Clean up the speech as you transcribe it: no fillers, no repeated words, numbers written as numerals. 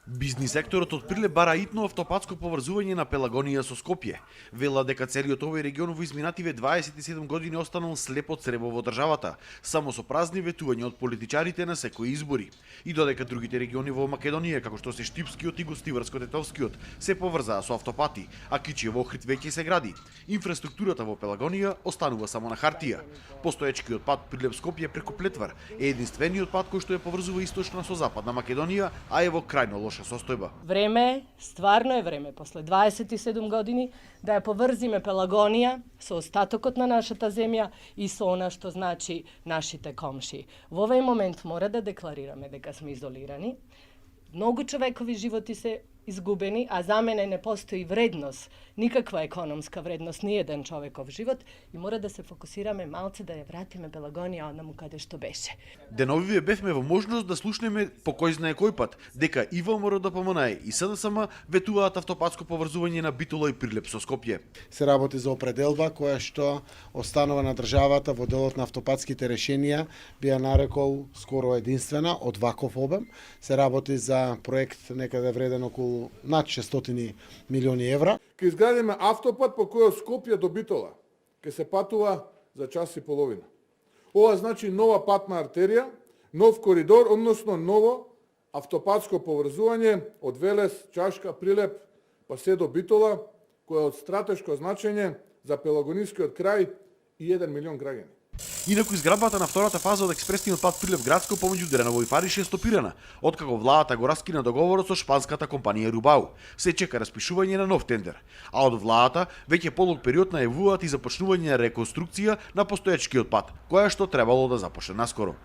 Бизнис секторот од Прилеп бара итно автопатско поврзување на Пелагонија со Скопје. Вела дека целиот овој регион во изминативе 27 години останал слеп од црево во државата, само со празни ветувања од политичарите на секои избори. И додека другите региони во Македонија, како што се Штипскиот и Гостиварско-Тетовскиот, се поврзаа со автопати, а Кичиево Охрид веќе се гради, инфраструктурата во Пелагонија останува само на хартија. Постоечкиот пат Прилеп-Скопје преку Плетвар е единствениот пат кој што ја поврзува источна со западна Македонија, а е во крајно лоша состојба. Време е, стварно е време, после 27 години, да ја поврзиме Пелагонија со остатокот на нашата земја и со она што значи нашите комши. Во овој момент мора да декларираме дека сме изолирани. Многу човекови животи се изгубени, а за мене не постои вредност, никаква економска вредност, ни еден човеков живот и мора да се фокусираме малце да ја вратиме Пелагонија однаму каде што беше. Деновиве бевме во можност да слушнеме по кој знае кој пат дека и ВМРО ДПМНЕ и СДСМ ветуваат автопатско поврзување на Битола и Прилеп со Скопје. Се работи за определба која што останува на државата во делот на автопатските решенија, би ја нарекол скоро единствена од ваков обем. Се работи за проект некаде вреден околу над 600 милиони евра. Ке изградиме автопат по кој од Скопје до Битола ке се патува за час и половина. Ова значи нова патна артерија, нов коридор, односно ново автопатско поврзување од Велес, Чашка, Прилеп, па се до Битола, кој е од стратешко значење за пелагонискиот крај и 1 милион граѓани. Инаку изградбата на втората фаза од експресниот пат Прилеп градско помеѓу Дреново и Париж е стопирана, откако владата го раскина договорот со шпанската компанија Рубау. Се чека распишување на нов тендер, а од владата веќе полог период најавуваат и започнување на реконструкција на постоечкиот пат, која што требало да започне наскоро.